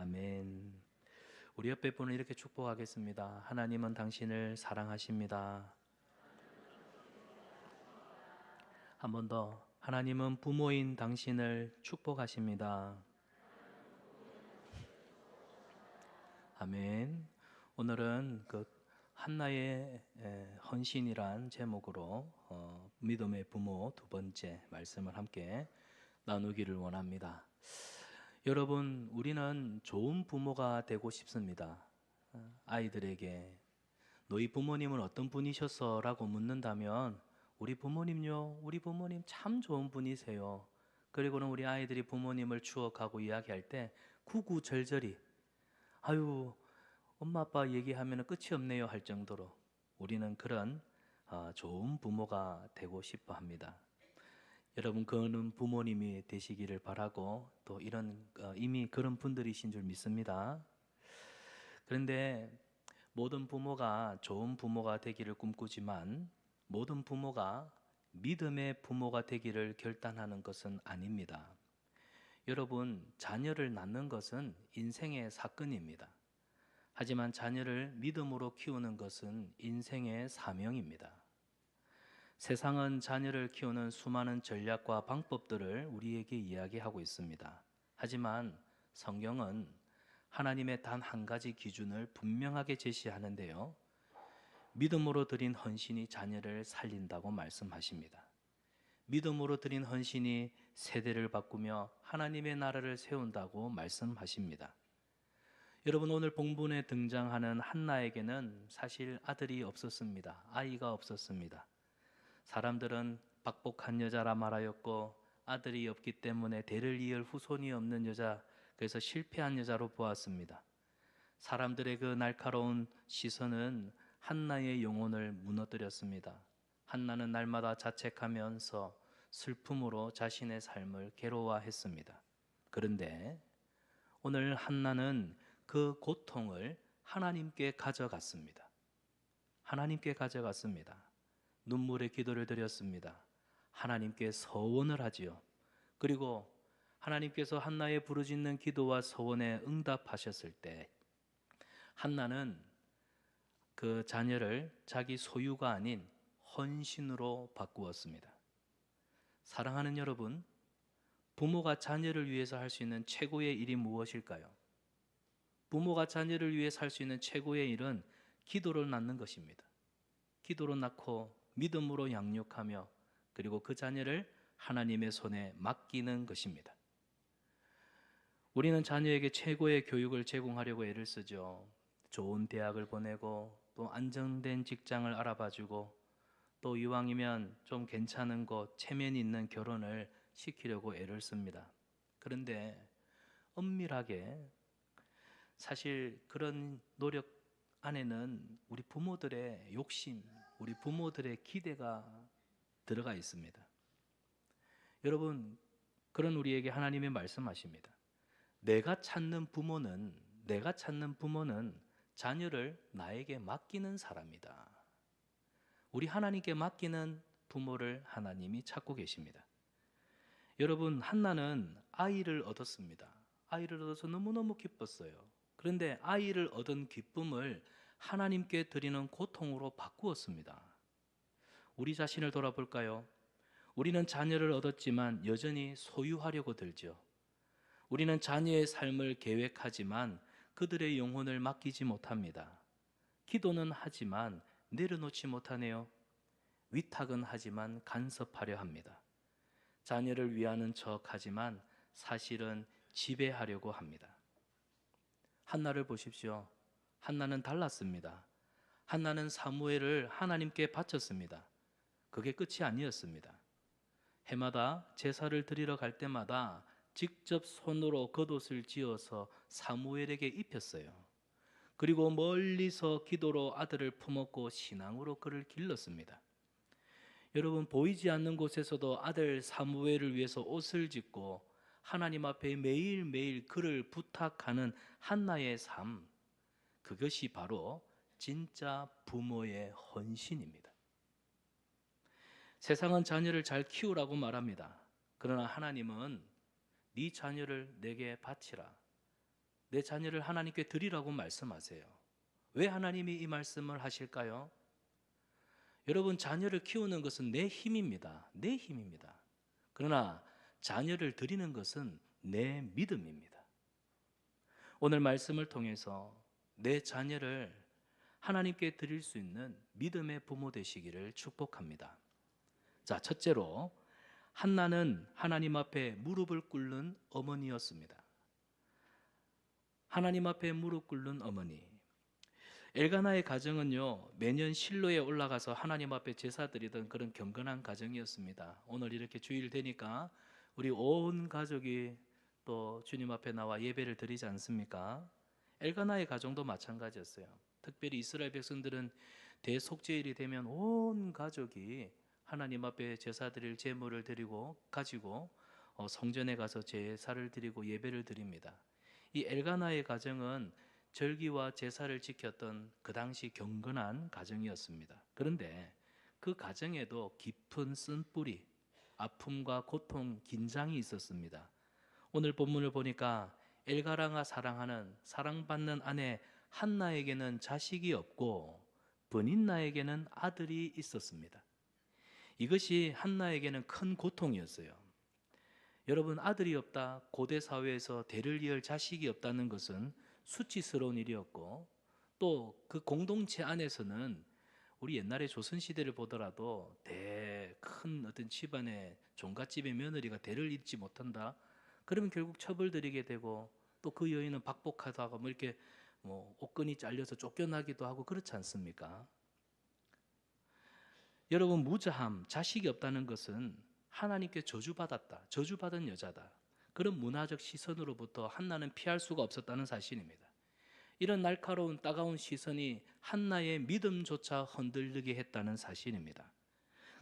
아멘. 우리 옆에 분을 이렇게 축복하겠습니다. 하나님은 당신을 사랑하십니다. 한 번 더. 하나님은 부모인 당신을 축복하십니다. 아멘. 오늘은 그 한나의 헌신이란 제목으로 믿음의 부모 두 번째 말씀을 함께 나누기를 원합니다. 여러분, 우리는 좋은 부모가 되고 싶습니다. 아이들에게 너희 부모님은 어떤 분이셨어? 라고 묻는다면 우리 부모님요, 우리 부모님 참 좋은 분이세요. 그리고는 우리 아이들이 부모님을 추억하고 이야기할 때 구구절절히 아유, 엄마 아빠 얘기하면 끝이 없네요 할 정도로 우리는 그런 좋은 부모가 되고 싶어 합니다. 여러분, 그는 부모님이 되시기를 바라고 또 이런 이미 그런 분들이신 줄 믿습니다. 그런데 모든 부모가 좋은 부모가 되기를 꿈꾸지만 모든 부모가 믿음의 부모가 되기를 결단하는 것은 아닙니다. 여러분, 자녀를 낳는 것은 인생의 사건입니다. 하지만 자녀를 믿음으로 키우는 것은 인생의 사명입니다. 세상은 자녀를 키우는 수많은 전략과 방법들을 우리에게 이야기하고 있습니다. 하지만 성경은 하나님의 단 한 가지 기준을 분명하게 제시하는데요. 믿음으로 드린 헌신이 자녀를 살린다고 말씀하십니다. 믿음으로 드린 헌신이 세대를 바꾸며 하나님의 나라를 세운다고 말씀하십니다. 여러분, 오늘 본문에 등장하는 한나에게는 사실 아들이 없었습니다. 아이가 없었습니다. 사람들은 박복한 여자라 말하였고 아들이 없기 때문에 대를 이을 후손이 없는 여자, 그래서 실패한 여자로 보았습니다. 사람들의 그 날카로운 시선은 한나의 영혼을 무너뜨렸습니다. 한나는 날마다 자책하면서 슬픔으로 자신의 삶을 괴로워했습니다. 그런데 오늘 한나는 그 고통을 하나님께 가져갔습니다. 하나님께 가져갔습니다. 눈물의 기도를 드렸습니다. 하나님께 서원을 하지요. 그리고 하나님께서 한나의 부르짖는 기도와 서원에 응답하셨을 때 한나는 그 자녀를 자기 소유가 아닌 헌신으로 바꾸었습니다. 사랑하는 여러분, 부모가 자녀를 위해서 할 수 있는 최고의 일이 무엇일까요? 부모가 자녀를 위해서 할 수 있는 최고의 일은 기도를 낳는 것입니다. 기도로 낳고 믿음으로 양육하며 그리고 그 자녀를 하나님의 손에 맡기는 것입니다. 우리는 자녀에게 최고의 교육을 제공하려고 애를 쓰죠. 좋은 대학을 보내고 또 안정된 직장을 알아봐주고 또 이왕이면 좀 괜찮은 곳, 체면 있는 결혼을 시키려고 애를 씁니다. 그런데 엄밀하게 사실 그런 노력 안에는 우리 부모들의 욕심, 우리 부모들의 기대가 들어가 있습니다. 여러분, 그런 우리에게 하나님이 말씀하십니다. 내가 찾는 부모는 자녀를 나에게 맡기는 사람이다. 우리 하나님께 맡기는 부모를 하나님이 찾고 계십니다. 여러분, 한나는 아이를 얻었습니다. 아이를 얻어서 너무너무 기뻤어요. 그런데 아이를 얻은 기쁨을 하나님께 드리는 고통으로 바꾸었습니다. 우리 자신을 돌아볼까요? 우리는 자녀를 얻었지만 여전히 소유하려고 들죠. 우리는 자녀의 삶을 계획하지만 그들의 영혼을 맡기지 못합니다. 기도는 하지만 내려놓지 못하네요. 위탁은 하지만 간섭하려 합니다. 자녀를 위하는 척 하지만 사실은 지배하려고 합니다. 한나를 보십시오. 한나는 달랐습니다. 한나는 사무엘을 하나님께 바쳤습니다. 그게 끝이 아니었습니다. 해마다 제사를 드리러 갈 때마다 직접 손으로 겉옷을 지어서 사무엘에게 입혔어요. 그리고 멀리서 기도로 아들을 품었고 신앙으로 그를 길렀습니다. 여러분, 보이지 않는 곳에서도 아들 사무엘을 위해서 옷을 짓고 하나님 앞에 매일매일 그를 부탁하는 한나의 삶, 그것이 바로 진짜 부모의 헌신입니다. 세상은 자녀를 잘 키우라고 말합니다. 그러나 하나님은 네 자녀를 내게 바치라. 내 자녀를 하나님께 드리라고 말씀하세요. 왜 하나님이 이 말씀을 하실까요? 여러분, 자녀를 키우는 것은 내 힘입니다. 내 힘입니다. 그러나 자녀를 드리는 것은 내 믿음입니다. 오늘 말씀을 통해서 내 자녀를 하나님께 드릴 수 있는 믿음의 부모 되시기를 축복합니다. 자, 첫째로 한나는 하나님 앞에 무릎을 꿇는 어머니였습니다. 하나님 앞에 무릎 꿇는 어머니. 엘가나의 가정은요, 매년 실로에 올라가서 하나님 앞에 제사 드리던 그런 경건한 가정이었습니다. 오늘 이렇게 주일 되니까 우리 온 가족이 또 주님 앞에 나와 예배를 드리지 않습니까? 엘가나의 가정도 마찬가지였어요. 특별히 이스라엘 백성들은 대속죄일이 되면 온 가족이 하나님 앞에 제사 드릴 제물을 드리고 가지고 성전에 가서 제사를 드리고 예배를 드립니다. 이 엘가나의 가정은 절기와 제사를 지켰던 그 당시 경건한 가정이었습니다. 그런데 그 가정에도 깊은 쓴뿌리, 아픔과 고통, 긴장이 있었습니다. 오늘 본문을 보니까 엘가나가 사랑하는 사랑받는 아내 한나에게는 자식이 없고 브닛나에게는 아들이 있었습니다. 이것이 한나에게는 큰 고통이었어요. 여러분, 아들이 없다, 고대 사회에서 대를 이을 자식이 없다는 것은 수치스러운 일이었고, 또 그 공동체 안에서는 우리 옛날에 조선시대를 보더라도 큰 어떤 집안의 종갓집의 며느리가 대를 잇지 못한다, 그러면 결국 처벌드리게 되고, 또 그 여인은 박복하다가 이렇게 옷끈이 잘려서 쫓겨나기도 하고 그렇지 않습니까? 여러분, 무자함, 자식이 없다는 것은 하나님께 저주받았다, 저주받은 여자다, 그런 문화적 시선으로부터 한나는 피할 수가 없었다는 사실입니다. 이런 날카로운 따가운 시선이 한나의 믿음조차 흔들리게 했다는 사실입니다.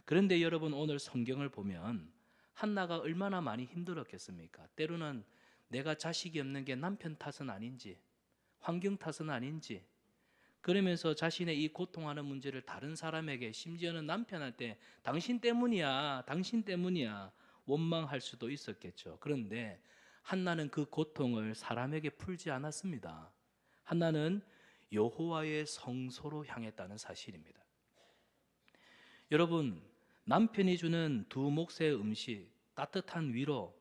그런데 여러분, 오늘 성경을 보면 한나가 얼마나 많이 힘들었겠습니까? 때로는 내가 자식이 없는 게 남편 탓은 아닌지, 환경 탓은 아닌지, 그러면서 자신의 이 고통하는 문제를 다른 사람에게, 심지어는 남편한테 당신 때문이야, 당신 때문이야 원망할 수도 있었겠죠. 그런데 한나는 그 고통을 사람에게 풀지 않았습니다. 한나는 여호와의 성소로 향했다는 사실입니다. 여러분, 남편이 주는 두 몫의 음식, 따뜻한 위로,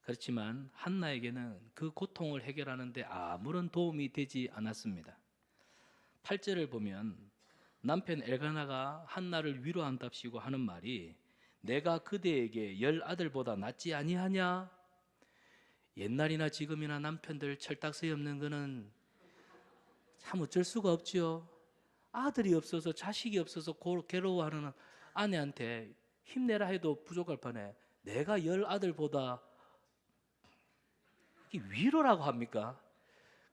그렇지만 한나에게는 그 고통을 해결하는 데 아무런 도움이 되지 않았습니다. 8절을 보면 남편 엘가나가 한나를 위로한답시고 하는 말이, 내가 그대에게 10아들보다 낫지 아니하냐? 옛날이나 지금이나 남편들 철딱서이 없는 거는 참 어쩔 수가 없지요. 아들이 없어서, 자식이 없어서 괴로워하는 아내한테 힘내라 해도 부족할 판에 내가 10아들보다, 이게 위로라고 합니까?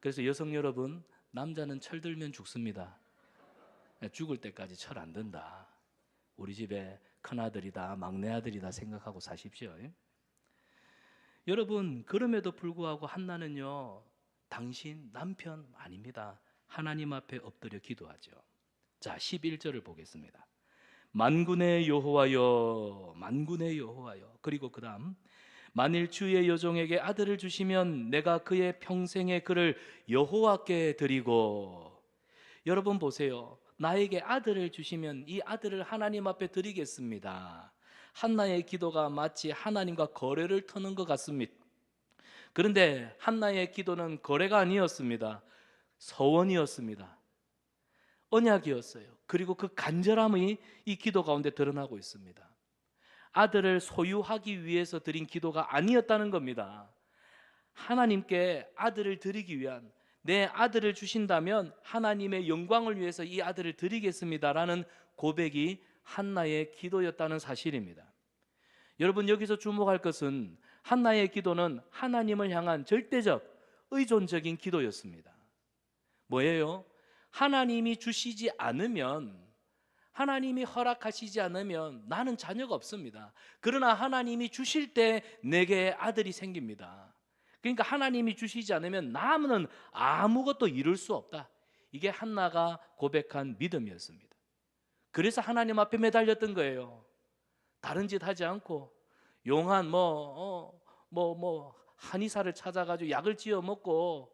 그래서 여성 여러분, 남자는 철들면 죽습니다. 죽을 때까지 철 안 든다. 우리 집에 큰아들이다, 막내아들이다 생각하고 사십시오. 여러분, 그럼에도 불구하고 한나는요, 당신 남편 아닙니다. 하나님 앞에 엎드려 기도하죠. 자, 11절을 보겠습니다. 만군의 여호와여, 만군의 여호와여. 그리고 그 다음, 만일 주의 여종에게 아들을 주시면 내가 그의 평생의 그를 여호와께 드리고. 여러분 보세요, 나에게 아들을 주시면 이 아들을 하나님 앞에 드리겠습니다. 한나의 기도가 마치 하나님과 거래를 터는 것 같습니다. 그런데 한나의 기도는 거래가 아니었습니다. 서원이었습니다. 언약이었어요. 그리고 그 간절함이 이 기도 가운데 드러나고 있습니다. 아들을 소유하기 위해서 드린 기도가 아니었다는 겁니다. 하나님께 아들을 드리기 위한, 내 아들을 주신다면 하나님의 영광을 위해서 이 아들을 드리겠습니다라는 고백이 한나의 기도였다는 사실입니다. 여러분, 여기서 주목할 것은 한나의 기도는 하나님을 향한 절대적 의존적인 기도였습니다. 뭐예요? 하나님이 주시지 않으면, 하나님이 허락하시지 않으면 나는 자녀가 없습니다. 그러나 하나님이 주실 때 내게 아들이 생깁니다. 그러니까 하나님이 주시지 않으면 나는 아무것도 이룰 수 없다. 이게 한나가 고백한 믿음이었습니다. 그래서 하나님 앞에 매달렸던 거예요. 다른 짓 하지 않고 용한 한의사를 찾아가지고 약을 지어 먹고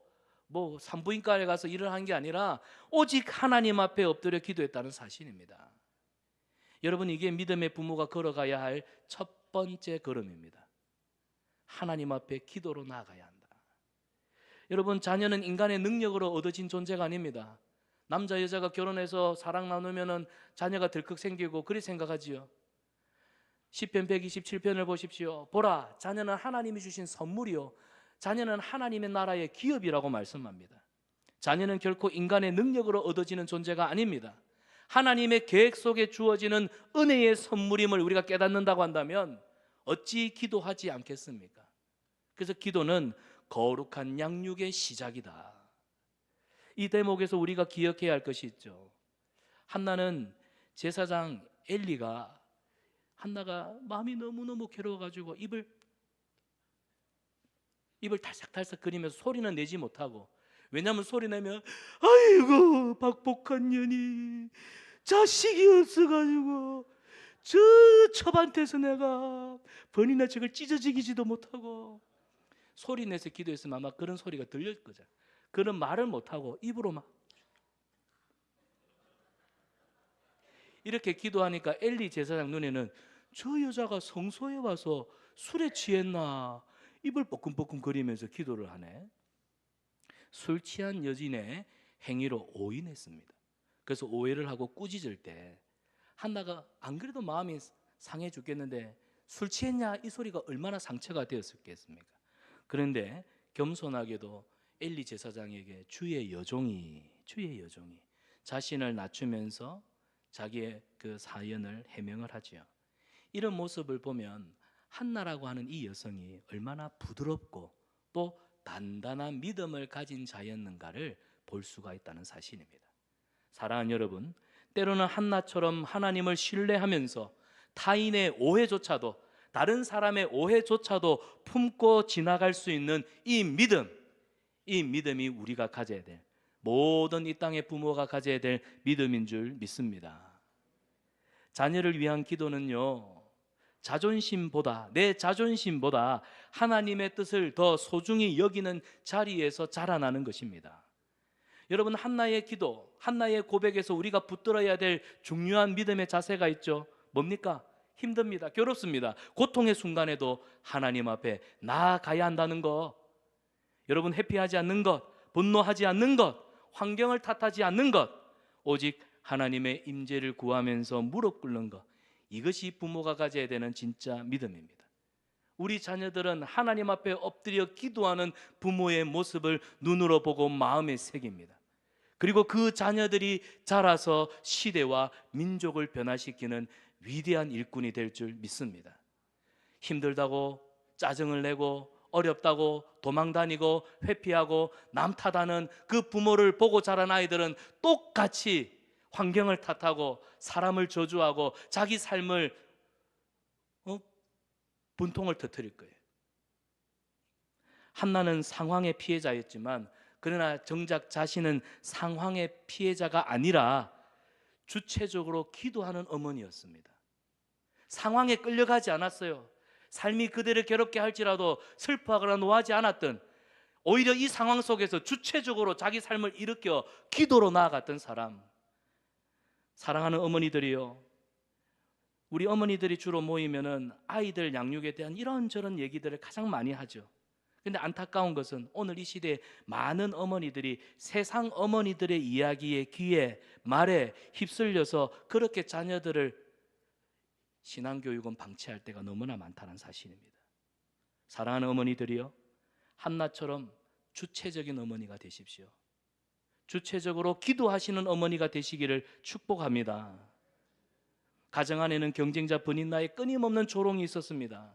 뭐 산부인과에 가서 일을 한 게 아니라 오직 하나님 앞에 엎드려 기도했다는 사실입니다. 여러분, 이게 믿음의 부모가 걸어가야 할 첫 번째 걸음입니다. 하나님 앞에 기도로 나아가야 한다. 여러분, 자녀는 인간의 능력으로 얻어진 존재가 아닙니다. 남자 여자가 결혼해서 사랑 나누면은 자녀가 덜컥 생기고 그리 생각하지요. 시편 127편을 보십시오. 보라, 자녀는 하나님이 주신 선물이요, 자녀는 하나님의 나라의 기업이라고 말씀합니다. 자녀는 결코 인간의 능력으로 얻어지는 존재가 아닙니다. 하나님의 계획 속에 주어지는 은혜의 선물임을 우리가 깨닫는다고 한다면 어찌 기도하지 않겠습니까? 그래서 기도는 거룩한 양육의 시작이다. 이 대목에서 우리가 기억해야 할 것이 있죠. 한나는 제사장 엘리가, 한나가 마음이 너무너무 괴로워가지고 입을 탈싹탈싹 거리면서 소리는 내지 못하고, 왜냐하면 소리 내면 아이고 박복한 년이 자식이 없어가지고 저 첩한테서 내가 번이나 저걸 찢어지기지도 못하고, 소리 내서 기도했으면 아마 그런 소리가 들릴 거죠. 그런 말을 못하고 입으로 막 이렇게 기도하니까 엘리 제사장 눈에는 저 여자가 성소에 와서 술에 취했나, 입을 뻐끔뻐끔 거리면서 기도를 하네. 술 취한 여인의 행위로 오인했습니다. 그래서 오해를 하고 꾸짖을 때 한나가 안 그래도 마음이 상해 죽겠는데 술 취했냐, 이 소리가 얼마나 상처가 되었겠습니까? 그런데 겸손하게도 엘리 제사장에게 주의 여종이 자신을 낮추면서 자기의 그 사연을 해명을 하지요. 이런 모습을 보면 한나라고 하는 이 여성이 얼마나 부드럽고 또 단단한 믿음을 가진 자였는가를 볼 수가 있다는 사실입니다. 사랑하는 여러분, 때로는 한나처럼 하나님을 신뢰하면서 타인의 오해조차도, 다른 사람의 오해조차도 품고 지나갈 수 있는 이 믿음이 우리가 가져야 될, 모든 이 땅의 부모가 가져야 될 믿음인 줄 믿습니다. 자녀를 위한 기도는요, 내 자존심보다 하나님의 뜻을 더 소중히 여기는 자리에서 자라나는 것입니다. 여러분, 한나의 기도, 한나의 고백에서 우리가 붙들어야 될 중요한 믿음의 자세가 있죠. 뭡니까? 힘듭니다. 괴롭습니다. 고통의 순간에도 하나님 앞에 나아가야 한다는 것. 여러분, 회피하지 않는 것, 분노하지 않는 것, 환경을 탓하지 않는 것, 오직 하나님의 임재를 구하면서 무릎 꿇는 것, 이것이 부모가 가져야 되는 진짜 믿음입니다. 우리 자녀들은 하나님 앞에 엎드려 기도하는 부모의 모습을 눈으로 보고 마음에 새깁니다. 그리고 그 자녀들이 자라서 시대와 민족을 변화시키는 위대한 일꾼이 될 줄 믿습니다. 힘들다고 짜증을 내고 어렵다고 도망다니고 회피하고 남 탓하는 그 부모를 보고 자란 아이들은 똑같이 환경을 탓하고 사람을 저주하고 자기 삶을 분통을 터뜨릴 거예요. 한나는 상황의 피해자였지만, 그러나 정작 자신은 상황의 피해자가 아니라 주체적으로 기도하는 어머니였습니다. 상황에 끌려가지 않았어요. 삶이 그대를 괴롭게 할지라도 슬퍼하거나 노하지 않았던, 오히려 이 상황 속에서 주체적으로 자기 삶을 일으켜 기도로 나아갔던 사람. 사랑하는 어머니들이요, 우리 어머니들이 주로 모이면은 아이들 양육에 대한 이런저런 얘기들을 가장 많이 하죠. 근데 안타까운 것은 오늘 이 시대에 많은 어머니들이 세상 어머니들의 이야기에, 귀에, 말에 휩쓸려서 그렇게 자녀들을 신앙교육은 방치할 때가 너무나 많다는 사실입니다. 사랑하는 어머니들이요, 한나처럼 주체적인 어머니가 되십시오. 주체적으로 기도하시는 어머니가 되시기를 축복합니다. 가정 안에는 경쟁자 버닌나의 끊임없는 조롱이 있었습니다.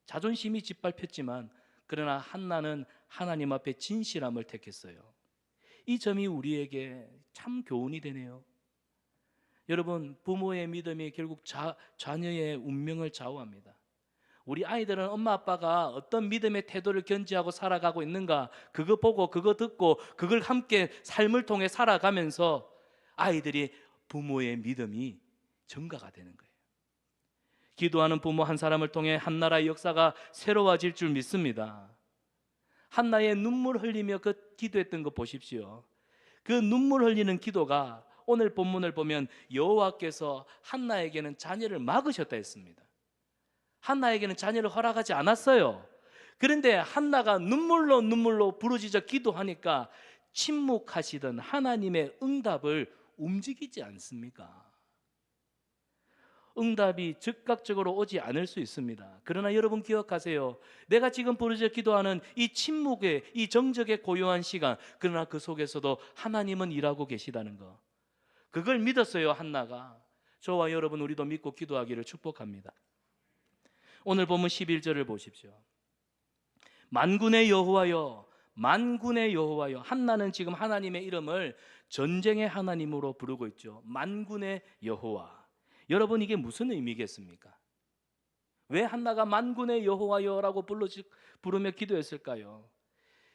자존심이 짓밟혔지만, 그러나 한나는 하나님 앞에 진실함을 택했어요. 이 점이 우리에게 참 교훈이 되네요. 여러분, 부모의 믿음이 결국 자녀의 운명을 좌우합니다. 우리 아이들은 엄마 아빠가 어떤 믿음의 태도를 견지하고 살아가고 있는가, 그거 보고 그거 듣고 그걸 함께 삶을 통해 살아가면서 아이들이 부모의 믿음이 증가가 되는 거예요. 기도하는 부모 한 사람을 통해 한 나라의 역사가 새로워질 줄 믿습니다. 한나의 눈물 흘리며 그 기도했던 거 보십시오. 그 눈물 흘리는 기도가 오늘 본문을 보면 여호와께서 한나에게는 자녀를 막으셨다 했습니다. 한나에게는 자녀를 허락하지 않았어요. 그런데 한나가 눈물로 부르짖어 기도하니까 침묵하시던 하나님의 응답을 움직이지 않습니까? 응답이 즉각적으로 오지 않을 수 있습니다. 그러나 여러분 기억하세요. 내가 지금 부르짖어 기도하는 이 침묵의, 이 정적의 고요한 시간, 그러나 그 속에서도 하나님은 일하고 계시다는 거, 그걸 믿었어요. 한나가. 저와 여러분 우리도 믿고 기도하기를 축복합니다. 오늘 본문 11절을 보십시오. 만군의 여호와여, 만군의 여호와여. 한나는 지금 하나님의 이름을 전쟁의 하나님으로 부르고 있죠. 만군의 여호와. 여러분 이게 무슨 의미겠습니까? 왜 한나가 만군의 여호와여라고 부르며 기도했을까요?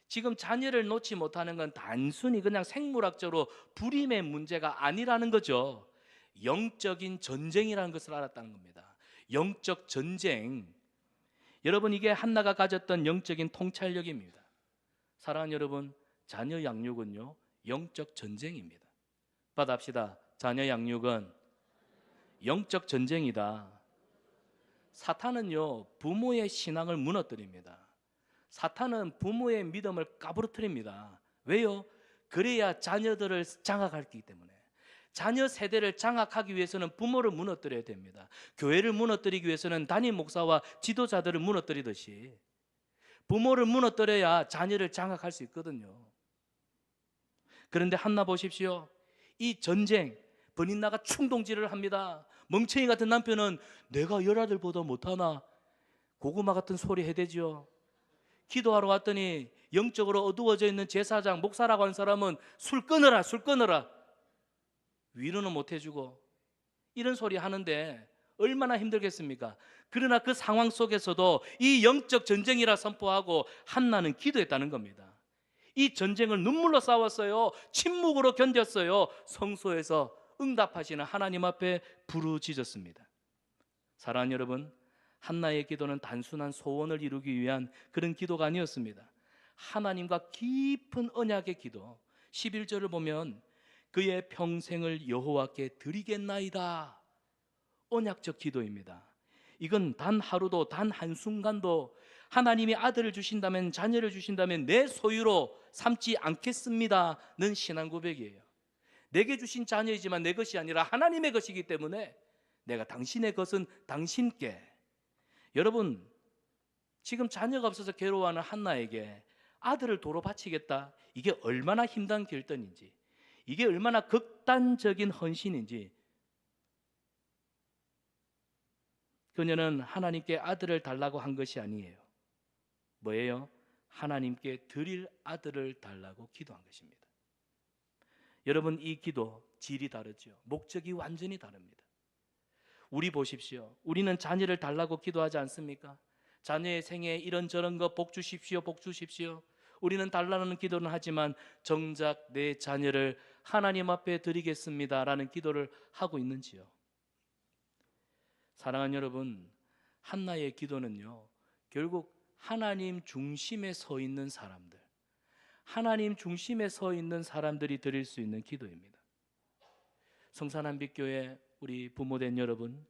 지금 자녀를 놓지 못하는 건 단순히 그냥 생물학적으로 불임의 문제가 아니라는 거죠. 영적인 전쟁이라는 것을 알았다는 겁니다. 영적 전쟁. 여러분 이게 한나가 가졌던 영적인 통찰력입니다. 사랑하는 여러분, 자녀 양육은요 영적 전쟁입니다. 받아합시다. 자녀 양육은 영적 전쟁이다. 사탄은요 부모의 신앙을 무너뜨립니다. 사탄은 부모의 믿음을 까부러뜨립니다. 왜요? 그래야 자녀들을 장악하기 때문에. 자녀 세대를 장악하기 위해서는 부모를 무너뜨려야 됩니다. 교회를 무너뜨리기 위해서는 담임 목사와 지도자들을 무너뜨리듯이 부모를 무너뜨려야 자녀를 장악할 수 있거든요. 그런데 한나 보십시오. 이 전쟁, 버닌나가 충동질을 합니다. 멍청이 같은 남편은 내가 열아들보다 못하나 고구마 같은 소리 해대죠. 기도하러 왔더니 영적으로 어두워져 있는 제사장, 목사라고 하는 사람은 술 끊어라, 술 끊어라. 위로는 못 해주고 이런 소리 하는데 얼마나 힘들겠습니까? 그러나 그 상황 속에서도 이 영적 전쟁이라 선포하고 한나는 기도했다는 겁니다. 이 전쟁을 눈물로 싸웠어요. 침묵으로 견뎠어요. 성소에서 응답하시는 하나님 앞에 부르짖었습니다. 사랑하는 여러분, 한나의 기도는 단순한 소원을 이루기 위한 그런 기도가 아니었습니다. 하나님과 깊은 언약의 기도. 11절을 보면 그의 평생을 여호와께 드리겠나이다. 언약적 기도입니다. 이건 단 하루도 단 한순간도 하나님이 아들을 주신다면, 자녀를 주신다면 내 소유로 삼지 않겠습니다는 신앙 고백이에요. 내게 주신 자녀이지만 내 것이 아니라 하나님의 것이기 때문에 내가 당신의 것은 당신께. 여러분 지금 자녀가 없어서 괴로워하는 한나에게 아들을 도로 바치겠다, 이게 얼마나 힘든 결단인지, 이게 얼마나 극단적인 헌신인지. 그녀는 하나님께 아들을 달라고 한 것이 아니에요. 뭐예요? 하나님께 드릴 아들을 달라고 기도한 것입니다. 여러분 이 기도 질이 다르죠. 목적이 완전히 다릅니다. 우리 보십시오. 우리는 자녀를 달라고 기도하지 않습니까? 자녀의 생애에 이런저런 거 복 주십시오, 복 주십시오. 우리는 달라는 기도는 하지만 정작 내 자녀를 하나님 앞에 드리겠습니다 라는 기도를 하고 있는지요? 사랑하는 여러분, 한나의 기도는요 결국 하나님 중심에 서 있는 사람들, 하나님 중심에 서 있는 사람들이 드릴 수 있는 기도입니다. 성산한빛교회 우리 부모된 여러분,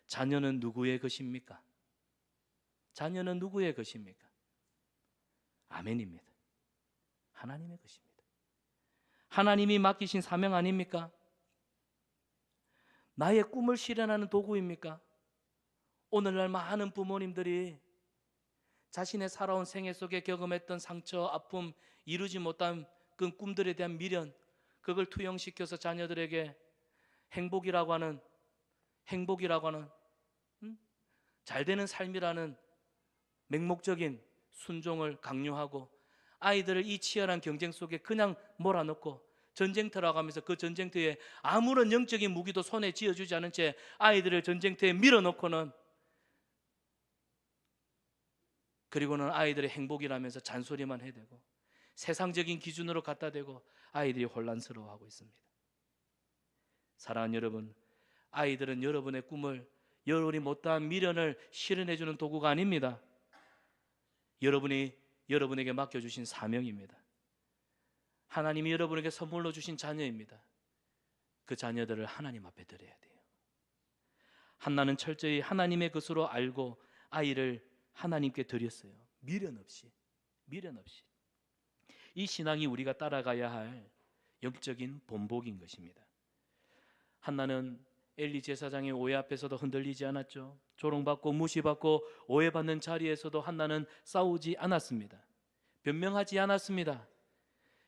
자녀는 누구의 것입니까? 자녀는 누구의 것입니까? 아멘입니다. 하나님의 것입니다. 하나님이 맡기신 사명 아닙니까? 나의 꿈을 실현하는 도구입니까? 오늘날 많은 부모님들이 자신의 살아온 생애 속에 경험했던 상처, 아픔, 이루지 못한 그 꿈들에 대한 미련, 그걸 투영시켜서 자녀들에게 행복이라고 하는 잘 되는 삶이라는 맹목적인 순종을 강요하고 아이들을 이 치열한 경쟁 속에 그냥 몰아넣고 전쟁터라고 하면서 그 전쟁터에 아무런 영적인 무기도 손에 쥐어주지 않은 채 아이들을 전쟁터에 밀어넣고는, 그리고는 아이들의 행복이라면서 잔소리만 해대고 세상적인 기준으로 갖다 대고 아이들이 혼란스러워하고 있습니다. 사랑하는 여러분, 아이들은 여러분의 꿈을, 여러분이 못다한 미련을 실현해주는 도구가 아닙니다. 여러분이 여러분에게 맡겨주신 사명입니다. 하나님이 여러분에게 선물로 주신 자녀입니다. 그 자녀들을 하나님 앞에 드려야 돼요. 한나는 철저히 하나님의 것으로 알고 아이를 하나님께 드렸어요. 미련 없이. 이 신앙이 우리가 따라가야 할 영적인 본보기인 것입니다. 한나는 엘리 제사장의 오해 앞에서도 흔들리지 않았죠. 조롱받고 무시받고 오해받는 자리에서도 한나는 싸우지 않았습니다. 변명하지 않았습니다.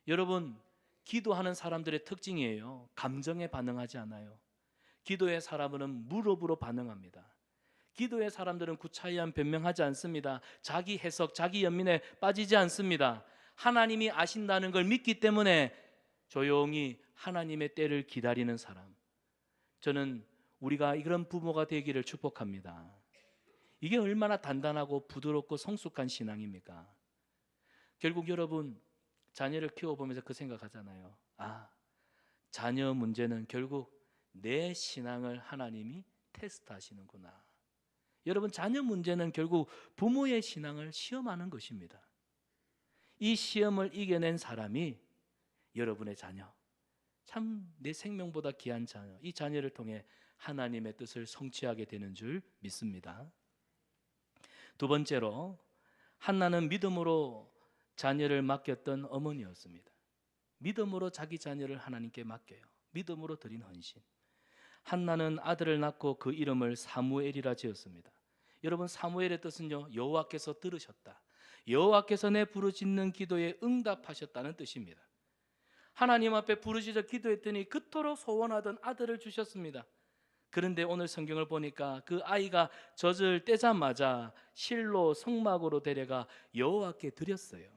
여러분, 기도하는 사람들의 특징이에요. 감정에 반응하지 않아요. 기도의 사람은 무릎으로 반응합니다. 기도의 사람들은 구차한 변명하지 않습니다. 자기 해석, 자기 연민에 빠지지 않습니다. 하나님이 아신다는 걸 믿기 때문에 조용히 하나님의 때를 기다리는 사람. 저는 우리가 이런 부모가 되기를 축복합니다. 이게 얼마나 단단하고 부드럽고 성숙한 신앙입니까? 결국 여러분, 자녀를 키워보면서 그 생각하잖아요. 아, 자녀 문제는 결국 내 신앙을 하나님이 테스트하시는구나. 여러분, 자녀 문제는 결국 부모의 신앙을 시험하는 것입니다. 이 시험을 이겨낸 사람이 여러분의 자녀, 참 내 생명보다 귀한 자녀, 이 자녀를 통해 하나님의 뜻을 성취하게 되는 줄 믿습니다. 두 번째로, 한나는 믿음으로 자녀를 맡겼던 어머니였습니다. 믿음으로 자기 자녀를 하나님께 맡겨요. 믿음으로 드린 헌신. 한나는 아들을 낳고 그 이름을 사무엘이라 지었습니다. 여러분, 사무엘의 뜻은요, 여호와께서 들으셨다, 여호와께서 내 부르짖는 기도에 응답하셨다는 뜻입니다. 하나님 앞에 부르짖어 기도했더니 그토록 소원하던 아들을 주셨습니다. 그런데 오늘 성경을 보니까 그 아이가 젖을 떼자마자 실로 성막으로 데려가 여호와께 드렸어요.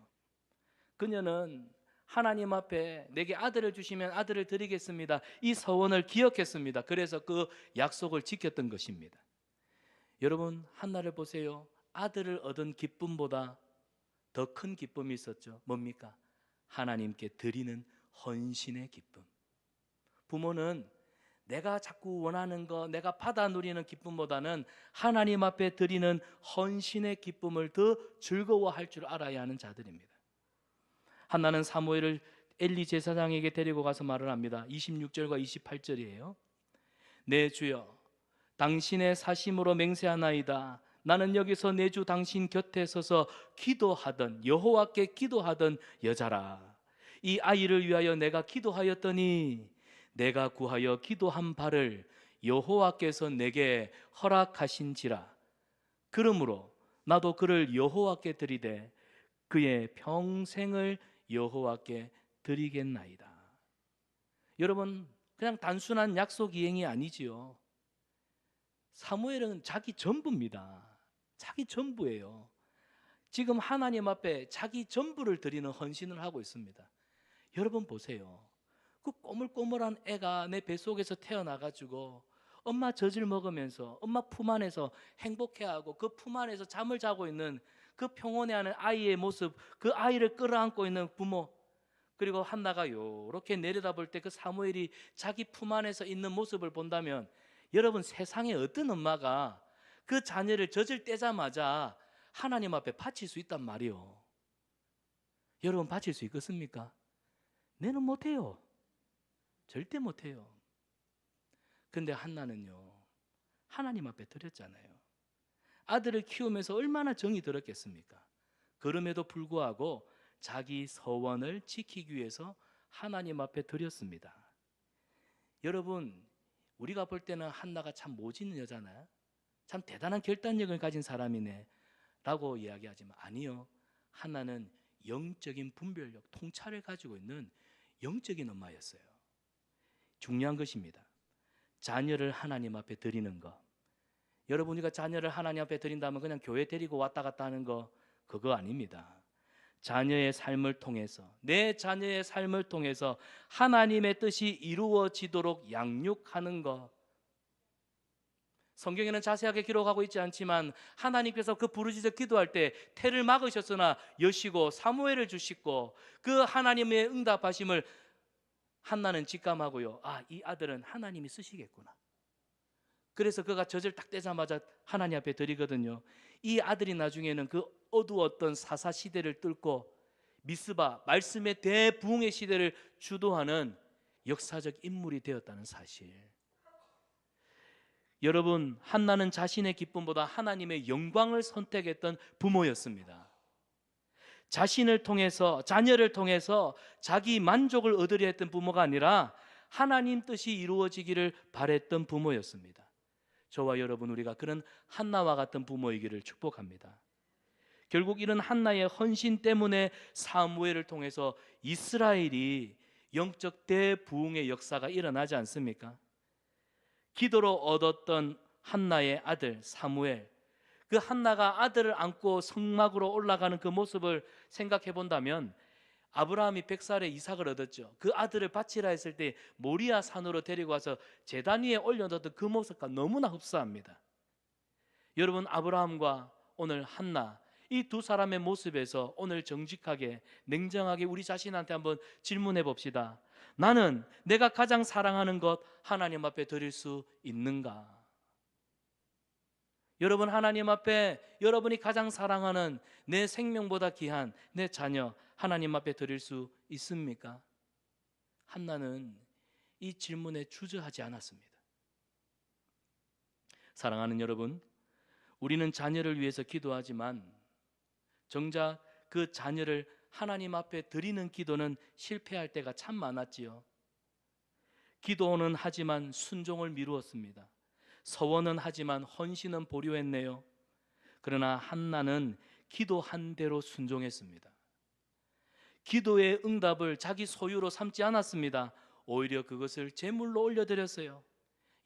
그녀는 하나님 앞에 내게 아들을 주시면 아들을 드리겠습니다, 이 서원을 기억했습니다. 그래서 그 약속을 지켰던 것입니다. 여러분, 한나를 보세요. 아들을 얻은 기쁨보다 더 큰 기쁨이 있었죠. 뭡니까? 하나님께 드리는 헌신의 기쁨. 부모는 내가 자꾸 원하는 거, 내가 받아 누리는 기쁨보다는 하나님 앞에 드리는 헌신의 기쁨을 더 즐거워할 줄 알아야 하는 자들입니다. 한나는 사무엘을 엘리 제사장에게 데리고 가서 말을 합니다. 26절과 28절이에요. 내 주여, 당신의 사심으로 맹세하나이다. 나는 여기서 내 주 당신 곁에 서서 기도하던, 여호와께 기도하던 여자라. 이 아이를 위하여 내가 기도하였더니 내가 구하여 기도한 바를 여호와께서 내게 허락하신지라. 그러므로 나도 그를 여호와께 드리되 그의 평생을 여호와께 드리겠나이다. 여러분, 그냥 단순한 약속 이행이 아니지요. 사무엘은 자기 전부입니다. 자기 전부예요. 지금 하나님 앞에 자기 전부를 드리는 헌신을 하고 있습니다. 여러분 보세요. 그 꼬물꼬물한 애가 내 뱃속에서 태어나가지고 엄마 젖을 먹으면서 엄마 품 안에서 행복해하고 그 품 안에서 잠을 자고 있는 그 평온해하는 아이의 모습, 그 아이를 끌어안고 있는 부모, 그리고 한나가 요렇게 내려다볼 때 그 사무엘이 자기 품 안에서 있는 모습을 본다면 여러분, 세상에 어떤 엄마가 그 자녀를 젖을 떼자마자 하나님 앞에 바칠 수 있단 말이요. 여러분, 바칠 수 있겠습니까? 내는 못해요. 절대 못해요. 근데 한나는요, 하나님 앞에 드렸잖아요. 아들을 키우면서 얼마나 정이 들었겠습니까? 그럼에도 불구하고 자기 서원을 지키기 위해서 하나님 앞에 드렸습니다. 여러분, 우리가 볼 때는 한나가 참 모진 여자나, 참 대단한 결단력을 가진 사람이네 라고 이야기하지만 아니요, 한나는 영적인 분별력, 통찰을 가지고 있는 영적인 엄마였어요. 중요한 것입니다. 자녀를 하나님 앞에 드리는 것. 여러분, 우리가 자녀를 하나님 앞에 드린다면 그냥 교회 데리고 왔다 갔다 하는 거, 그거 아닙니다. 자녀의 삶을 통해서, 내 자녀의 삶을 통해서 하나님의 뜻이 이루어지도록 양육하는 것. 성경에는 자세하게 기록하고 있지 않지만 하나님께서 그 부르짖어 기도할 때 태를 막으셨으나 여시고 사무엘을 주시고 그 하나님의 응답하심을 한나는 직감하고요, 아, 이 아들은 하나님이 쓰시겠구나. 그래서 그가 젖을 딱 떼자마자 하나님 앞에 드리거든요. 이 아들이 나중에는 그 어두웠던 사사 시대를 뚫고 미스바 말씀의 대부흥의 시대를 주도하는 역사적 인물이 되었다는 사실. 여러분, 한나는 자신의 기쁨보다 하나님의 영광을 선택했던 부모였습니다. 자신을 통해서, 자녀를 통해서 자기 만족을 얻으려 했던 부모가 아니라 하나님 뜻이 이루어지기를 바랬던 부모였습니다. 저와 여러분, 우리가 그런 한나와 같은 부모이기를 축복합니다. 결국 이런 한나의 헌신 때문에 사무엘을 통해서 이스라엘이 영적 대부흥의 역사가 일어나지 않습니까? 기도로 얻었던 한나의 아들 사무엘, 그 한나가 아들을 안고 성막으로 올라가는 그 모습을 생각해 본다면, 아브라함이 100살에 이삭을 얻었죠. 그 아들을 바치라 했을 때 모리아 산으로 데리고 와서 제단 위에 올려놓던 그 모습과 너무나 흡사합니다. 여러분, 아브라함과 오늘 한나, 이 두 사람의 모습에서 오늘 정직하게 냉정하게 우리 자신한테 한번 질문해 봅시다. 나는 내가 가장 사랑하는 것 하나님 앞에 드릴 수 있는가? 여러분, 하나님 앞에 여러분이 가장 사랑하는 내 생명보다 귀한 내 자녀 하나님 앞에 드릴 수 있습니까? 한나는 이 질문에 주저하지 않았습니다. 사랑하는 여러분, 우리는 자녀를 위해서 기도하지만 정작 그 자녀를 하나님 앞에 드리는 기도는 실패할 때가 참 많았지요. 기도는 하지만 순종을 미루었습니다. 서원은 하지만 헌신은 보류했네요. 그러나 한나는 기도한 대로 순종했습니다. 기도의 응답을 자기 소유로 삼지 않았습니다. 오히려 그것을 제물로 올려드렸어요.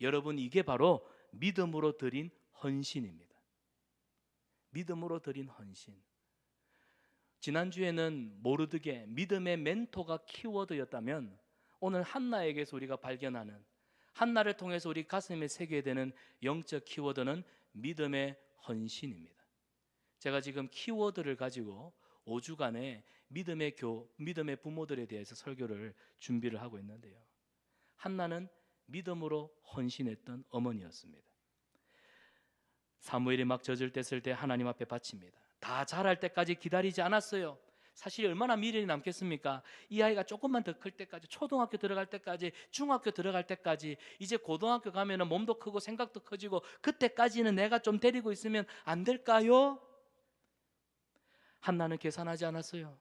여러분, 이게 바로 믿음으로 드린 헌신입니다. 믿음으로 드린 헌신. 지난주에는 모르드게, 믿음의 멘토가 키워드였다면, 오늘 한나에게서 우리가 발견하는, 한나를 통해서 우리 가슴에 새게 되는 영적 키워드는 믿음의 헌신입니다. 제가 지금 키워드를 가지고 5주간의 믿음의 부모들에 대해서 설교를 준비를 하고 있는데요, 한나는 믿음으로 헌신했던 어머니였습니다. 사무엘이 막 젖을 뗐을 때 하나님 앞에 바칩니다. 다 자랄 때까지 기다리지 않았어요. 사실 얼마나 미련이 남겠습니까? 이 아이가 조금만 더 클 때까지, 초등학교 들어갈 때까지, 중학교 들어갈 때까지, 이제 고등학교 가면은 몸도 크고 생각도 커지고, 그때까지는 내가 좀 데리고 있으면 안 될까요? 한나는 계산하지 않았어요.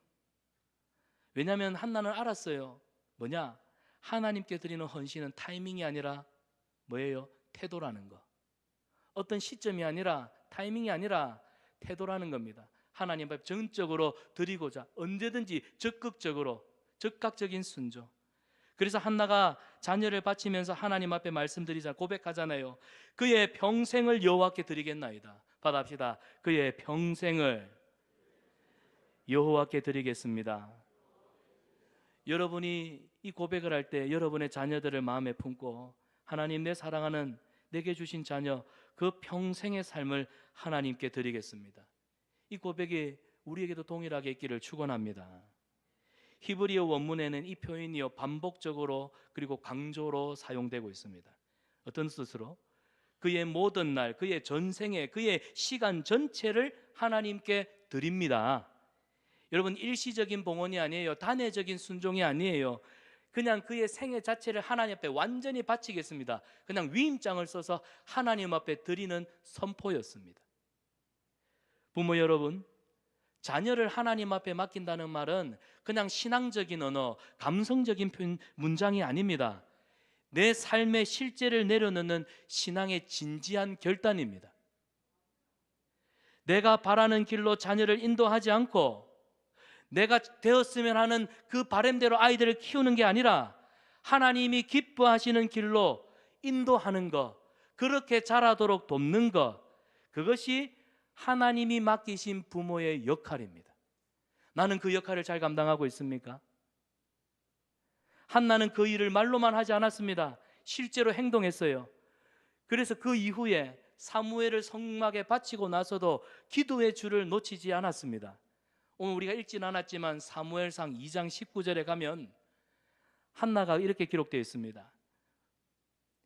왜냐하면 한나는 알았어요. 뭐냐? 하나님께 드리는 헌신은 타이밍이 아니라 뭐예요? 태도라는 거. 어떤 시점이 아니라, 타이밍이 아니라 태도라는 겁니다. 하나님 앞에 전적으로 드리고자 언제든지 적극적으로, 적극적인 순종. 그래서 한나가 자녀를 바치면서 하나님 앞에 말씀드리자, 고백하잖아요. 그의 평생을 여호와께 드리겠나이다. 받아합시다. 그의 평생을 여호와께 드리겠습니다. 여러분이 이 고백을 할 때 여러분의 자녀들을 마음에 품고, 하나님, 내 사랑하는 내게 주신 자녀, 그 평생의 삶을 하나님께 드리겠습니다. 이 고백이 우리에게도 동일하게 있기를 축원합니다. 히브리어 원문에는 이 표현이요, 반복적으로 그리고 강조로 사용되고 있습니다. 어떤 뜻으로? 그의 모든 날, 그의 전생에, 그의 시간 전체를 하나님께 드립니다. 여러분, 일시적인 봉헌이 아니에요. 단회적인 순종이 아니에요. 그냥 그의 생애 자체를 하나님 앞에 완전히 바치겠습니다. 그냥 위임장을 써서 하나님 앞에 드리는 선포였습니다. 부모 여러분, 자녀를 하나님 앞에 맡긴다는 말은 그냥 신앙적인 언어, 감성적인 문장이 아닙니다. 내 삶의 실제를 내려놓는 신앙의 진지한 결단입니다. 내가 바라는 길로 자녀를 인도하지 않고 내가 되었으면 하는 그 바람대로 아이들을 키우는 게 아니라 하나님이 기뻐하시는 길로 인도하는 것, 그렇게 자라도록 돕는 것, 그것이 하나님이 맡기신 부모의 역할입니다. 나는 그 역할을 잘 감당하고 있습니까? 한나는 그 일을 말로만 하지 않았습니다. 실제로 행동했어요. 그래서 그 이후에 사무엘을 성막에 바치고 나서도 기도의 줄을 놓치지 않았습니다. 오늘 우리가 읽지는 않았지만 사무엘상 2장 19절에 가면 한나가 이렇게 기록되어 있습니다.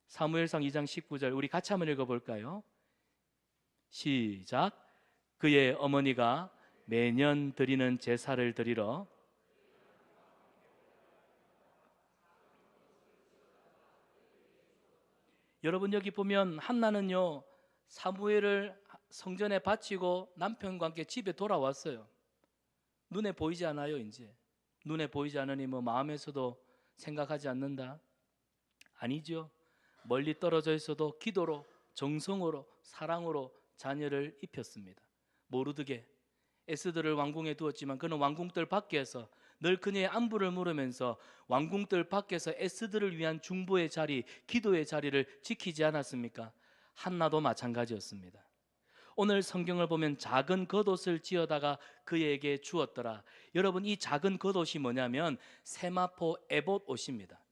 사무엘상 2장 19절 우리 같이 한번 읽어볼까요? 시작. 그의 어머니가 매년 드리는 제사를 드리러 여러분 여기 보면 한나는요 사무엘을 성전에 바치고 남편과 함께 집에 돌아왔어요. 눈에 보이지 않아요. 이제 눈에 보이지 않으니 뭐 마음에서도 생각하지 않는다? 아니죠. 멀리 떨어져 있어도 기도로 정성으로 사랑으로 자녀를 입혔습니다. 모르드게 에스더를 왕궁에 두었지만 그는 왕궁들 밖에서 늘 그녀의 안부를 물으면서 왕궁들 밖에서 에스더를 위한 중보의 자리, 기도의 자리를 지키지 않았습니까? 한나도 마찬가지였습니다. 오늘 성경을 보면 작은 겉옷을 지어다가 그에게 주었더라. 여러분 이 작은 겉옷이 뭐냐면 세마포 에봇 옷입니다.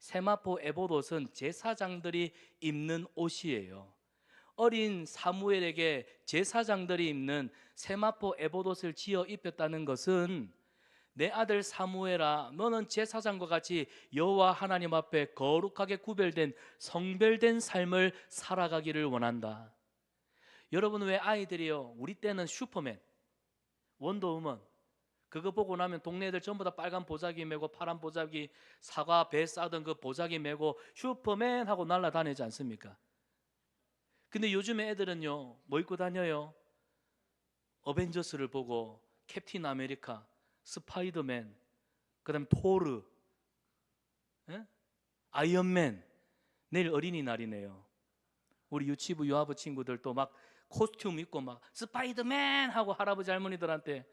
세마포 에봇 옷은 제사장들이 입는 옷이에요. 어린 사무엘에게 제사장들이 입는 세마포 에봇 옷을 지어 입혔다는 것은 내 아들 사무엘아 너는 제사장과 같이 여호와 하나님 앞에 거룩하게 구별된 성별된 삶을 살아가기를 원한다. 여러분 왜 아이들이요 우리 때는 슈퍼맨, 원더우먼 그거 보고 나면 동네 애들 전부 다 빨간 보자기 메고 파란 보자기 사과 배 싸던 그 보자기 메고 슈퍼맨 하고 날아다니지 않습니까? 근데 요즘에 애들은요 뭐 입고 다녀요? 어벤져스를 보고 캡틴 아메리카, 스파이더맨, 그 다음에 토르, 예? 아이언맨. 내일 어린이날이네요. 우리 유치부 유아부 친구들도 막 코스튬 입고 막 스파이더맨 하고 할아버지 할머니들한테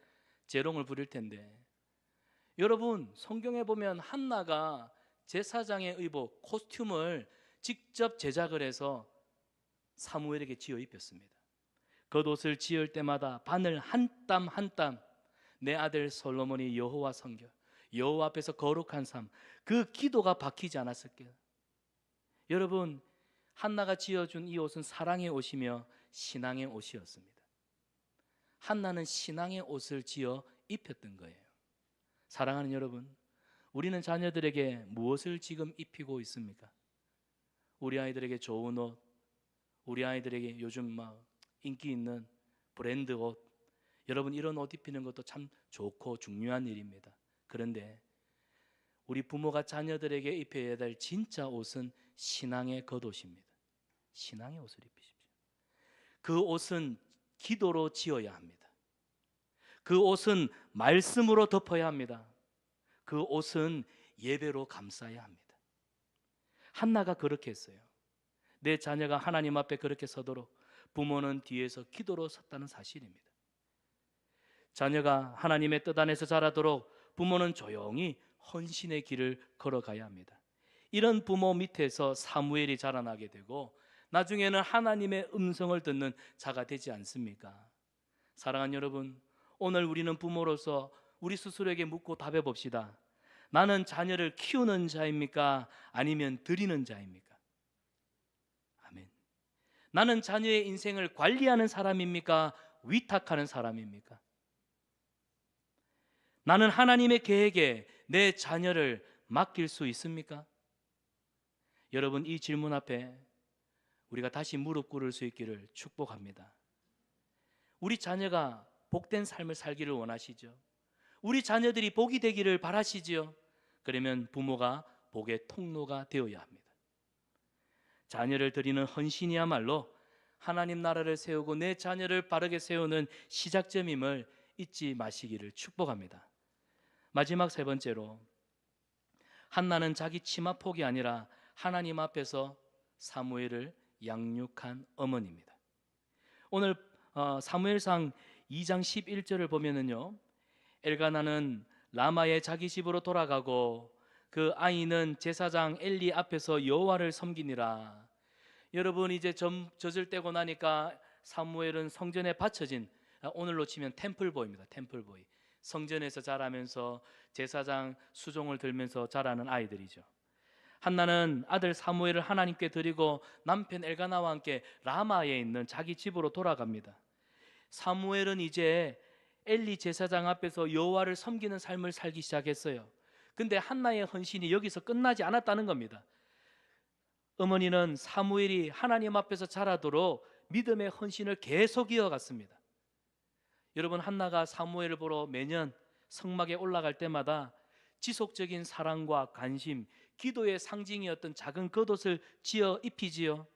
재롱을 부릴 텐데 여러분 성경에 보면 한나가 제사장의 의복 코스튬을 직접 제작을 해서 사무엘에게 지어 입혔습니다. 겉옷을 지을 때마다 바늘 한 땀 한 땀 내 아들 솔로몬이 여호와 섬겨 여호와 앞에서 거룩한 삶 그 기도가 박히지 않았을까요? 여러분 한나가 지어준 이 옷은 사랑의 옷이며 신앙의 옷이었습니다. 한나는 신앙의 옷을 지어 입혔던 거예요. 사랑하는 여러분, 우리는 자녀들에게 무엇을 지금 입히고 있습니까? 우리 아이들에게 좋은 옷, 우리 아이들에게 요즘 막 인기 있는 브랜드 옷, 여러분 이런 옷 입히는 것도 참 좋고 중요한 일입니다. 그런데 우리 부모가 자녀들에게 입혀야 될 진짜 옷은 신앙의 겉옷입니다. 신앙의 옷을 입히십시오. 그 옷은 기도로 지어야 합니다. 그 옷은 말씀으로 덮어야 합니다. 그 옷은 예배로 감싸야 합니다. 한나가 그렇게 했어요. 내 자녀가 하나님 앞에 그렇게 서도록 부모는 뒤에서 기도로 섰다는 사실입니다. 자녀가 하나님의 뜻 안에서 자라도록 부모는 조용히 헌신의 길을 걸어가야 합니다. 이런 부모 밑에서 사무엘이 자라나게 되고 나중에는 하나님의 음성을 듣는 자가 되지 않습니까? 사랑하는 여러분, 오늘 우리는 부모로서 우리 스스로에게 묻고 답해 봅시다. 나는 자녀를 키우는 자입니까? 아니면 드리는 자입니까? 아멘. 나는 자녀의 인생을 관리하는 사람입니까? 위탁하는 사람입니까? 나는 하나님의 계획에 내 자녀를 맡길 수 있습니까? 여러분 이 질문 앞에 우리가 다시 무릎 꿇을 수 있기를 축복합니다. 우리 자녀가 복된 삶을 살기를 원하시죠? 우리 자녀들이 복이 되기를 바라시지요? 그러면 부모가 복의 통로가 되어야 합니다. 자녀를 드리는 헌신이야말로 하나님 나라를 세우고 내 자녀를 바르게 세우는 시작점임을 잊지 마시기를 축복합니다. 마지막 세 번째로 한나는 자기 치마폭이 아니라 하나님 앞에서 사무엘을 양육한 어머니입니다. 오늘 사무엘상 2장 11절을 보면은요, 엘가나는 라마의 자기 집으로 돌아가고 그 아이는 제사장 엘리 앞에서 여호와를 섬기니라. 여러분 이제 젖을 떼고 나니까 사무엘은 성전에 바쳐진 오늘로 치면 템플보이입니다. 템플보이. 성전에서 자라면서 제사장 수종을 들면서 자라는 아이들이죠. 한나는 아들 사무엘을 하나님께 드리고 남편 엘가나와 함께 라마에 있는 자기 집으로 돌아갑니다. 사무엘은 이제 엘리 제사장 앞에서 여호와를 섬기는 삶을 살기 시작했어요. 근데 한나의 헌신이 여기서 끝나지 않았다는 겁니다. 어머니는 사무엘이 하나님 앞에서 자라도록 믿음의 헌신을 계속 이어갔습니다. 여러분, 한나가 사무엘을 보러 매년 성막에 올라갈 때마다 지속적인 사랑과 관심, 기도의 상징이었던 작은 겉옷을 지어 입히지요.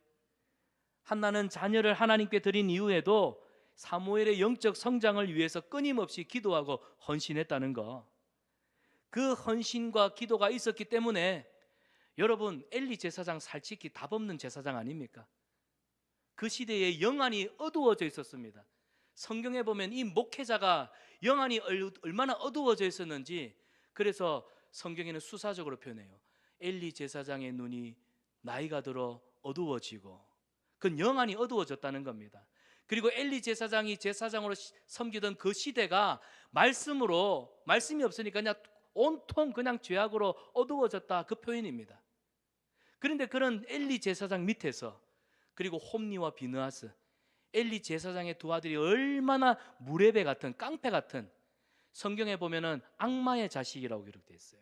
한나는 자녀를 하나님께 드린 이후에도 사무엘의 영적 성장을 위해서 끊임없이 기도하고 헌신했다는 거. 그 헌신과 기도가 있었기 때문에 여러분, 엘리 제사장 살찌기 답 없는 제사장 아닙니까? 그 시대에 영안이 어두워져 있었습니다. 성경에 보면 이 목회자가 영안이 얼마나 어두워져 있었는지, 그래서 성경에는 수사적으로 표현해요. 엘리 제사장의 눈이 나이가 들어 어두워지고, 그건 영안이 어두워졌다는 겁니다. 그리고 엘리 제사장이 제사장으로 섬기던 그 시대가 말씀이 없으니까 그냥 온통 그냥 죄악으로 어두워졌다, 그 표현입니다. 그런데 그런 엘리 제사장 밑에서, 그리고 홈니와 비느하스, 엘리 제사장의 두 아들이 얼마나 무레배 같은, 깡패 같은, 성경에 보면은 악마의 자식이라고 기록되어 있어요.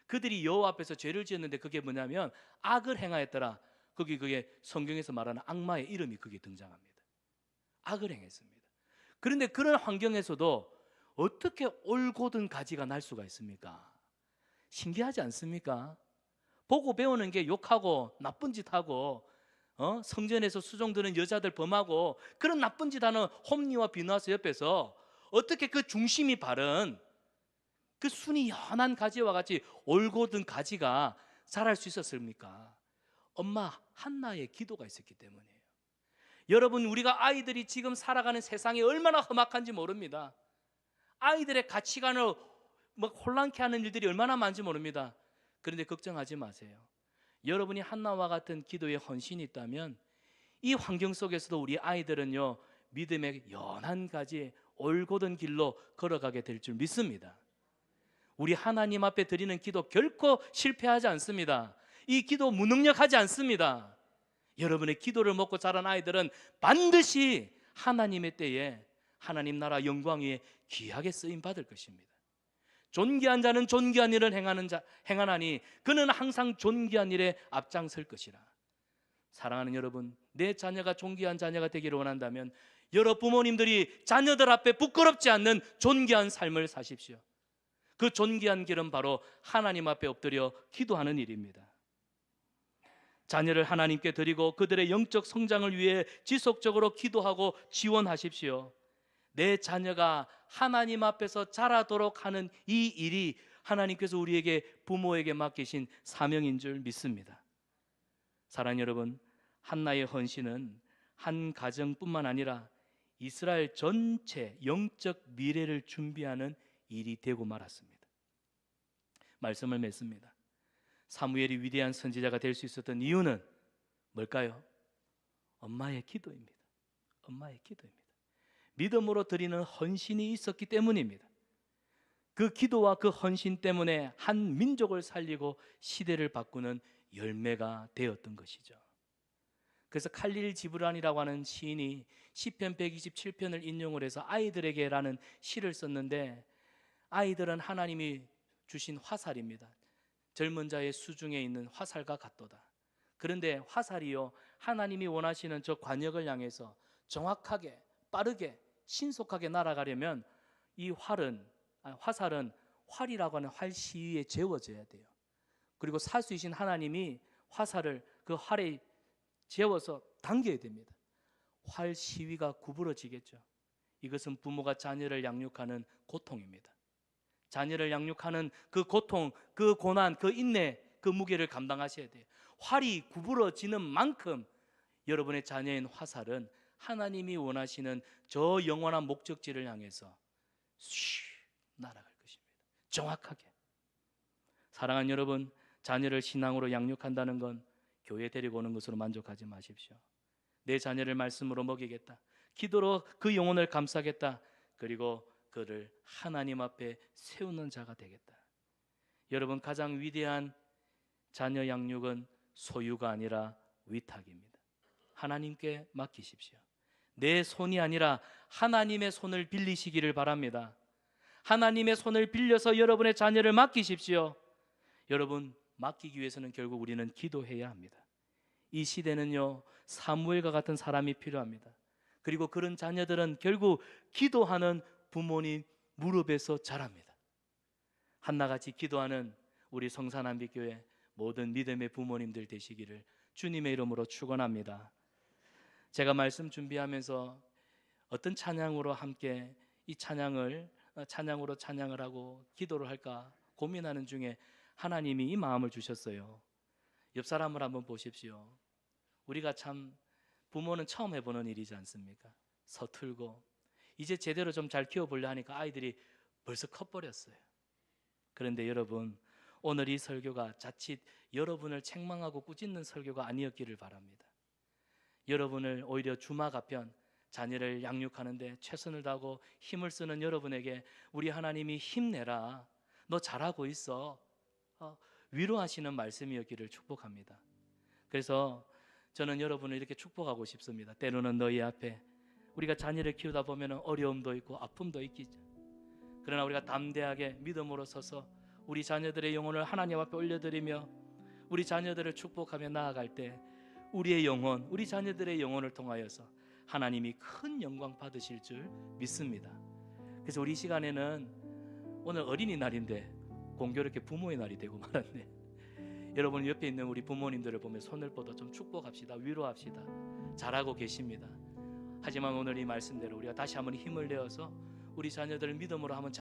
그들이 여호와 앞에서 죄를 지었는데 그게 뭐냐면 악을 행하였더라. 그게 성경에서 말하는 악마의 이름이 거기에 등장합니다. 악을 행했습니다. 그런데 그런 환경에서도 어떻게 올곧은 가지가 날 수가 있습니까? 신기하지 않습니까? 보고 배우는 게 욕하고 나쁜 짓 하고, 성전에서 수종드는 여자들 범하고 그런 나쁜 짓 하는 홈리와 비느하스 옆에서 어떻게 그 중심이 바른, 그 순이 연한 가지와 같이 올곧은 가지가 자랄 수 있었습니까? 엄마 한나의 기도가 있었기 때문이에요. 여러분, 우리가 아이들이 지금 살아가는 세상이 얼마나 험악한지 모릅니다. 아이들의 가치관을 혼란케 하는 일들이 얼마나 많은지 모릅니다. 그런데 걱정하지 마세요. 여러분이 한나와 같은 기도에 헌신이 있다면 이 환경 속에서도 우리 아이들은요, 믿음의 연한 가지에 올곧은 길로 걸어가게 될 줄 믿습니다. 우리 하나님 앞에 드리는 기도 결코 실패하지 않습니다. 이 기도 무능력하지 않습니다. 여러분의 기도를 먹고 자란 아이들은 반드시 하나님의 때에 하나님 나라 영광 위에 귀하게 쓰임 받을 것입니다. 존귀한 자는 존귀한 일을 행하나니 그는 항상 존귀한 일에 앞장설 것이라. 사랑하는 여러분, 내 자녀가 존귀한 자녀가 되기를 원한다면 여러 부모님들이 자녀들 앞에 부끄럽지 않는 존귀한 삶을 사십시오. 그 존귀한 길은 바로 하나님 앞에 엎드려 기도하는 일입니다. 자녀를 하나님께 드리고 그들의 영적 성장을 위해 지속적으로 기도하고 지원하십시오. 내 자녀가 하나님 앞에서 자라도록 하는 이 일이 하나님께서 우리에게, 부모에게 맡기신 사명인 줄 믿습니다. 사랑하는 여러분, 한나의 헌신은 한 가정뿐만 아니라 이스라엘 전체 영적 미래를 준비하는 일이 되고 말았습니다. 말씀을 맺습니다. 사무엘이 위대한 선지자가 될 수 있었던 이유는 뭘까요? 엄마의 기도입니다. 엄마의 기도입니다. 믿음으로 드리는 헌신이 있었기 때문입니다. 그 기도와 그 헌신 때문에 한 민족을 살리고 시대를 바꾸는 열매가 되었던 것이죠. 그래서 칼릴 지브란이라고 하는 시인이 시편 127편을 인용을 해서 아이들에게라는 시를 썼는데, 아이들은 하나님이 주신 화살입니다. 젊은 자의 수중에 있는 화살과 같도다. 그런데 화살이요, 하나님이 원하시는 저 관역을 향해서 정확하게, 빠르게, 신속하게 날아가려면 이 화살은 활이라고 하는 활 시위에 재워져야 돼요. 그리고 살수이신 하나님이 화살을 그 활에 재워서 당겨야 됩니다. 활 시위가 구부러지겠죠. 이것은 부모가 자녀를 양육하는 고통입니다. 자녀를 양육하는 그 고통, 그 고난, 그 인내, 그 무게를 감당하셔야 돼요. 활이 구부러지는 만큼 여러분의 자녀인 화살은 하나님이 원하시는 저 영원한 목적지를 향해서 날아갈 것입니다. 정확하게. 사랑하는 여러분, 자녀를 신앙으로 양육한다는 건 교회 데리고 오는 것으로 만족하지 마십시오. 내 자녀를 말씀으로 먹이겠다, 기도로 그 영혼을 감싸겠다, 그리고 그를 하나님 앞에 세우는 자가 되겠다. 여러분, 가장 위대한 자녀 양육은 소유가 아니라 위탁입니다. 하나님께 맡기십시오. 내 손이 아니라 하나님의 손을 빌리시기를 바랍니다. 하나님의 손을 빌려서 여러분의 자녀를 맡기십시오. 여러분, 맡기기 위해서는 결국 우리는 기도해야 합니다. 이 시대는요, 사무엘과 같은 사람이 필요합니다. 그리고 그런 자녀들은 결국 기도하는 부모님 무릎에서 자랍니다. 한나같이 기도하는 우리 성산한빛교회 모든 믿음의 부모님들 되시기를 주님의 이름으로 축원합니다. 제가 말씀 준비하면서 어떤 찬양으로 함께 이 찬양으로 찬양을 하고 기도를 할까 고민하는 중에 하나님이 이 마음을 주셨어요. 옆 사람을 한번 보십시오. 우리가 참 부모는 처음 해보는 일이지 않습니까? 서툴고 이제 제대로 좀 잘 키워보려 하니까 아이들이 벌써 커버렸어요. 그런데 여러분, 오늘 이 설교가 자칫 여러분을 책망하고 꾸짖는 설교가 아니었기를 바랍니다. 여러분을 오히려 주마가편 자녀를 양육하는데 최선을 다하고 힘을 쓰는 여러분에게 우리 하나님이 힘내라, 너 잘하고 있어, 위로하시는 말씀이었기를 축복합니다. 그래서 저는 여러분을 이렇게 축복하고 싶습니다. 때로는 너희 앞에 우리가 자녀를 키우다 보면 어려움도 있고 아픔도 있겠죠. 그러나 우리가 담대하게 믿음으로 서서 우리 자녀들의 영혼을 하나님 앞에 올려드리며 우리 자녀들을 축복하며 나아갈 때 우리의 영혼, 우리 자녀들의 영혼을 통하여서 하나님이 큰 영광 받으실 줄 믿습니다. 그래서 우리 시간에는 오늘 어린이날인데 공교롭게 부모의 날이 되고 말았네. 여러분 옆에 있는 우리 부모님들을 보며 손을 뻗어 좀 축복합시다. 위로합시다. 잘하고 계십니다. 하지만 오늘 이 말씀대로 우리가 다시 한번 힘을 내어서 우리 자녀들을 믿음으로 한번